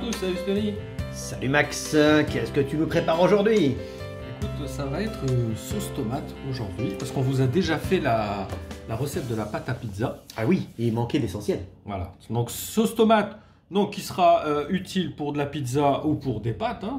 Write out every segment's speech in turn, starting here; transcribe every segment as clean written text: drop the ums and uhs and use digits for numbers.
à tous, salut Spenny. Salut Max, qu'est-ce que tu nous prépares aujourd'hui? Écoute, ça va être sauce tomate aujourd'hui, parce qu'on vous a déjà fait la recette de la pâte à pizza. Ah oui, il manquait l'essentiel. Voilà, donc sauce tomate, donc, qui sera utile pour de la pizza ou pour des pâtes, hein.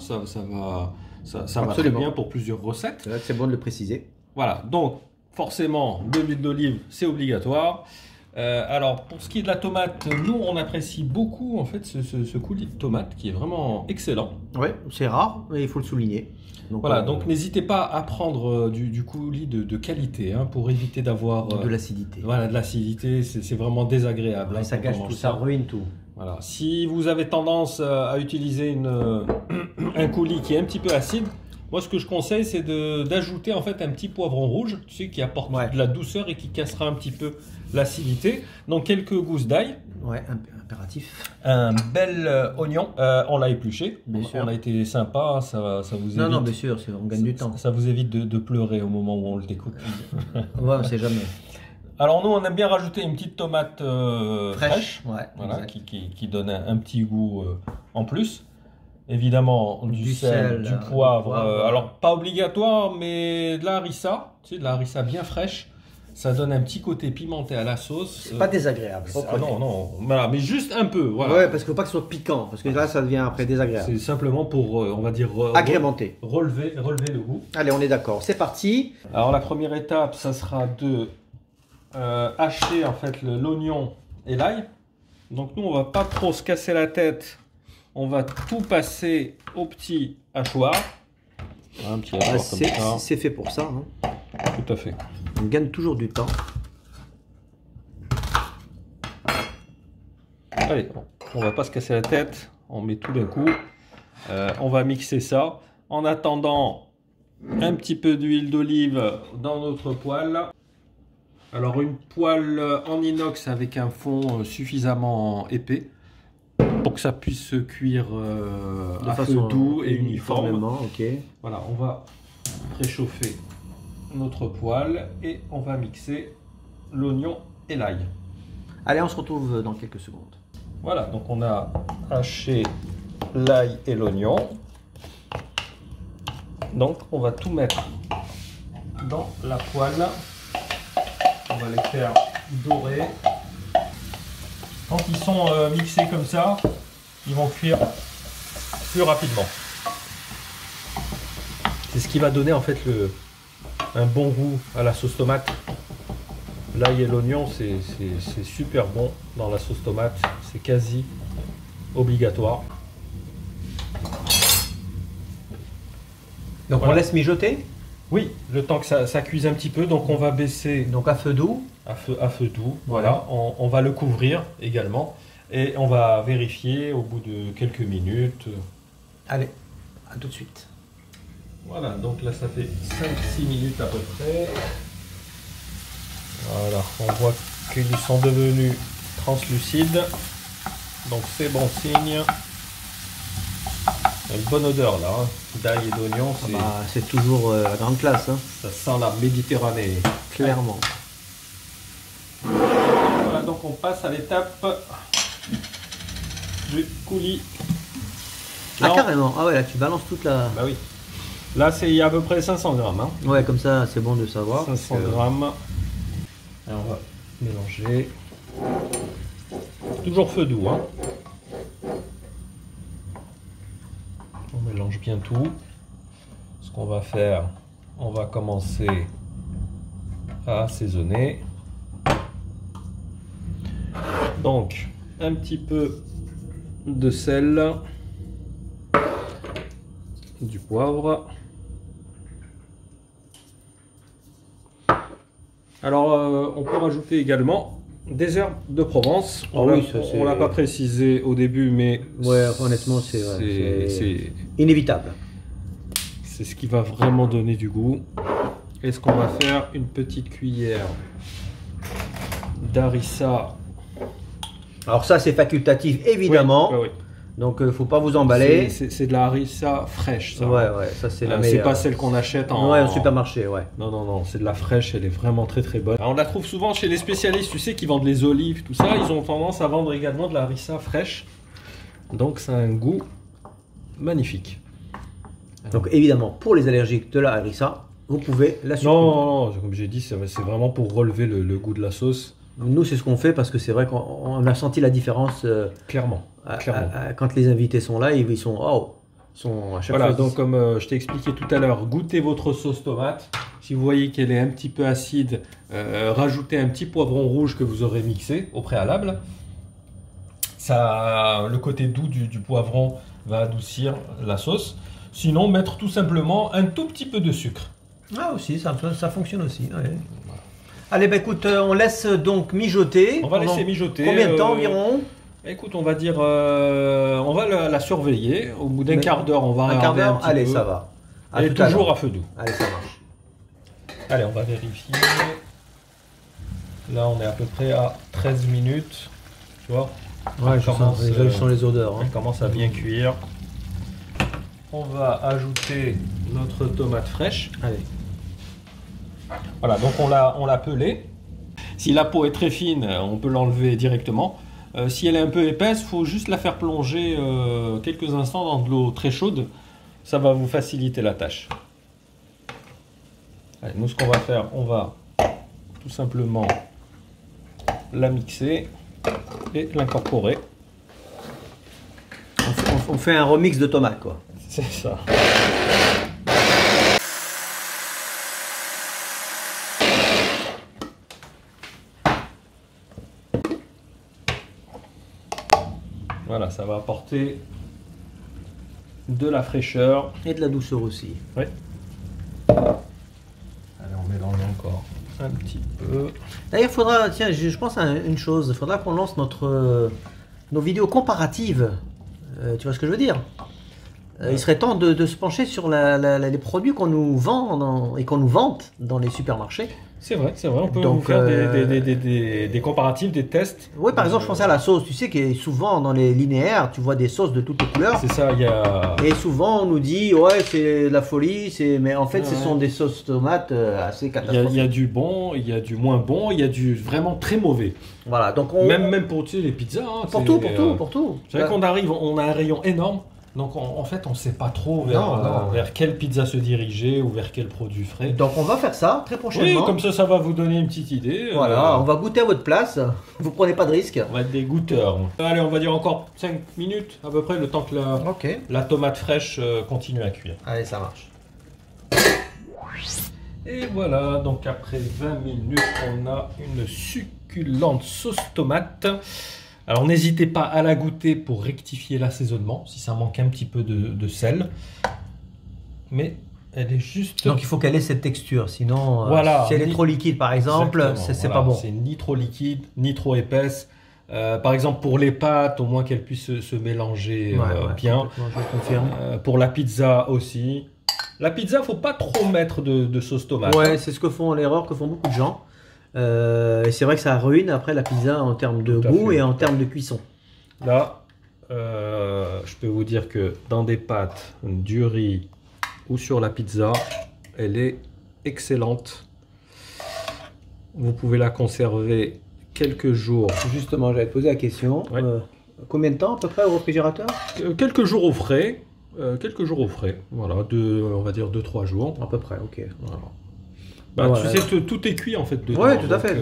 Ça va très bien pour plusieurs recettes. C'est bon de le préciser. Voilà, donc forcément de l'huile d'olive, c'est obligatoire. Alors pour ce qui est de la tomate, nous on apprécie beaucoup en fait ce coulis de tomate qui est vraiment excellent. Ouais, c'est rare, mais il faut le souligner. Donc, voilà, donc n'hésitez pas à prendre du coulis de qualité, hein, pour éviter d'avoir de l'acidité. Voilà, de l'acidité, c'est vraiment désagréable. Ouais, hein, ça gâche tout, ça ruine tout. Voilà. Si vous avez tendance à utiliser un coulis qui est un petit peu acide, moi ce que je conseille c'est d'ajouter en fait un petit poivron rouge, tu sais, qui apporte de la douceur et qui cassera un petit peu l'acidité. Donc quelques gousses d'ail. Ouais, impératif. Un bel oignon, on l'a épluché. Bien sûr. On a été sympa, ça vous évite. Non, bien sûr, on gagne du temps. Ça vous évite de pleurer au moment où on le découpe. Ouais, on sait jamais. Alors nous on aime bien rajouter une petite tomate fraîche, ouais, voilà, qui donne un petit goût en plus. Évidemment du sel, du poivre, alors pas obligatoire, mais de la harissa, tu sais, de la harissa bien fraîche. Ça donne un petit côté pimenté à la sauce. C'est pas désagréable. Ah non, voilà, mais juste un peu. Voilà. Ouais, parce qu'il faut pas que ce soit piquant, parce que là ça devient après désagréable. C'est simplement pour, on va dire, agrémenter. Relever le goût. Allez, on est d'accord, c'est parti. Alors la première étape, ça sera de hacher en fait l'oignon et l'ail. Donc nous on va pas trop se casser la tête, on va tout passer au petit hachoir. Un petit hachoir comme ça. C'est fait pour ça. Hein. Tout à fait. On gagne toujours du temps. Allez, on va pas se casser la tête, on met tout d'un coup. On va mixer ça. En attendant, un petit peu d'huile d'olive dans notre poêle. Alors une poêle en inox avec un fond suffisamment épais pour que ça puisse se cuire à feu doux et uniformément. Okay. Voilà, on va préchauffer notre poêle et on va mixer l'oignon et l'ail. Allez, on se retrouve dans quelques secondes. Voilà, donc on a haché l'ail et l'oignon. Donc on va tout mettre dans la poêle. On va les faire dorer. Quand ils sont mixés comme ça, ils vont cuire plus rapidement. C'est ce qui va donner en fait un bon goût à la sauce tomate. L'ail et l'oignon, c'est super bon dans la sauce tomate. C'est quasi obligatoire. Donc voilà. On laisse mijoter? Oui, le temps que ça cuise un petit peu, donc on va baisser. Donc à feu doux? À feu doux, voilà. On va le couvrir également et on va vérifier au bout de quelques minutes. Allez, à tout de suite. Voilà, donc là ça fait 5-6 minutes à peu près. Voilà, on voit qu'ils sont devenus translucides, donc c'est bon signe. Une bonne odeur là, hein. D'ail et d'oignon, c'est toujours la grande classe. Hein. Ça sent la Méditerranée. Clairement. Voilà, donc on passe à l'étape du coulis. Là, carrément, ah ouais, là tu balances toute la... Bah oui. Là il y a à peu près 500 grammes. Hein. Ouais, comme ça c'est bon de savoir. 500 grammes. Alors on va mélanger. Toujours feu doux. Hein. On mélange bien tout. Ce qu'on va faire, on va commencer à assaisonner. Donc, un petit peu de sel, du poivre. Alors, on peut rajouter également des herbes de Provence. On ne l'a pas précisé au début, mais ouais, honnêtement, c'est inévitable. C'est ce qui va vraiment donner du goût. Et ce qu'on va faire, une petite cuillère d'harissa. Alors ça, c'est facultatif, évidemment. Oui. Donc, faut pas vous emballer. C'est de la harissa fraîche, ça. Ouais, ça c'est la meilleure. C'est pas celle qu'on achète en supermarché, ouais. Non, c'est de la fraîche, elle est vraiment très très bonne. Alors, on la trouve souvent chez les spécialistes, tu sais, qui vendent les olives, tout ça. Ils ont tendance à vendre également de la harissa fraîche. Donc c'est un goût magnifique. Donc évidemment, pour les allergiques de la harissa, vous pouvez la supprimer. Non, comme j'ai dit, c'est vraiment pour relever le goût de la sauce. Nous, c'est ce qu'on fait parce que c'est vrai qu'on a senti la différence Clairement. quand les invités sont là, ils sont, à chaque Voilà, fois. donc comme je t'ai expliqué tout à l'heure, goûtez votre sauce tomate. Si vous voyez qu'elle est un petit peu acide, rajoutez un petit poivron rouge que vous aurez mixé au préalable. Ça, le côté doux du poivron va adoucir la sauce. Sinon, mettre tout simplement un tout petit peu de sucre. Ah aussi, ça fonctionne aussi. Ouais. Allez, bah écoute, on laisse donc mijoter. On va laisser mijoter. Combien de temps environ? Écoute, on va dire, on va la surveiller. Au bout d'un quart d'heure, on va regarder un petit allez, peu. ça va. Et toujours à feu doux. Allez, ça marche. Allez, on va vérifier. Là, on est à peu près à 13 minutes. Tu vois? Ouais, déjà, je sens les odeurs. Elle commence à bien cuire. On va ajouter notre tomate fraîche. Allez. Voilà, donc on l'a pelée. Si la peau est très fine, on peut l'enlever directement. Si elle est un peu épaisse, il faut juste la faire plonger quelques instants dans de l'eau très chaude. Ça va vous faciliter la tâche. Allez, nous, ce qu'on va faire, on va tout simplement la mixer et l'incorporer. On fait un remix de tomates, quoi. C'est ça. Voilà, ça va apporter de la fraîcheur. Et de la douceur aussi. Oui. Allez, on mélange encore un petit peu. D'ailleurs, il faudra, tiens, je pense à une chose, il faudra qu'on lance nos vidéos comparatives. Tu vois ce que je veux dire? Il serait temps de se pencher sur les produits qu'on nous vend et qu'on nous vante dans les supermarchés. C'est vrai, on peut donc, faire des comparatifs, des tests. Oui, par exemple, je pensais à la sauce. Tu sais que souvent dans les linéaires, tu vois des sauces de toutes les couleurs. C'est ça, il y a... Et souvent on nous dit, ouais, c'est de la folie, mais en fait, ce sont des sauces tomates assez catastrophiques. Il y a du bon, il y a du moins bon, il y a du vraiment très mauvais. Voilà, donc même pour tu sais, les pizzas. Hein, pour tout. C'est vrai qu'on arrive, on a un rayon énorme. Donc en fait, on ne sait pas trop vers quelle pizza se diriger ou vers quel produit frais. Donc on va faire ça très prochainement. Oui, comme ça va vous donner une petite idée. Voilà, on va goûter à votre place. Vous prenez pas de risque. On va être des goûteurs. Allez, on va dire encore 5 minutes à peu près, le temps que la tomate fraîche continue à cuire. Allez, ça marche. Et voilà, donc après 20 minutes, on a une succulente sauce tomate. Alors n'hésitez pas à la goûter pour rectifier l'assaisonnement, si ça manque un petit peu de sel. Mais elle est juste... Donc il faut qu'elle ait cette texture, sinon voilà, si elle est trop liquide par exemple, c'est pas bon. C'est ni trop liquide, ni trop épaisse. Par exemple pour les pâtes, au moins qu'elle puisse se mélanger bien. Je confirme. Pour la pizza aussi. La pizza, il ne faut pas trop mettre de sauce tomate. Ouais, c'est l'erreur que font beaucoup de gens. Et c'est vrai que ça ruine après la pizza en termes de goût et en termes de cuisson. Là, je peux vous dire que dans des pâtes, du riz ou sur la pizza, elle est excellente. Vous pouvez la conserver quelques jours. Justement, j'allais te poser la question. Ouais. Combien de temps à peu près au réfrigérateur? Quelques jours au frais. Voilà, on va dire 2-3 jours. À peu près, ok. Voilà. Tu sais, tout est cuit en fait dedans. Oui, tout à fait.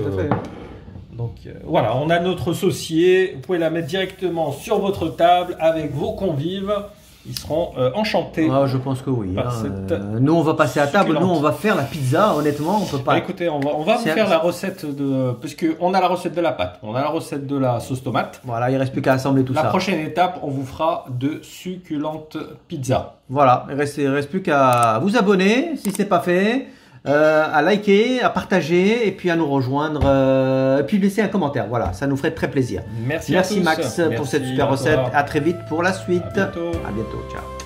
Donc voilà, on a notre saucier. Vous pouvez la mettre directement sur votre table avec vos convives. Ils seront enchantés. Je pense que oui. Nous, on va passer à table. Nous, on va faire la pizza. Honnêtement, on peut pas. Écoutez, on va vous faire la recette puisque on a la recette de la pâte, on a la recette de la sauce tomate. Voilà, il reste plus qu'à assembler tout ça. La prochaine étape, on vous fera de succulentes pizzas. Voilà, il reste plus qu'à vous abonner si ce n'est pas fait. À liker, à partager et puis à nous rejoindre et puis laisser un commentaire. Voilà, ça nous ferait très plaisir. Merci Max pour cette super recette. À très vite pour la suite. À bientôt. Ciao.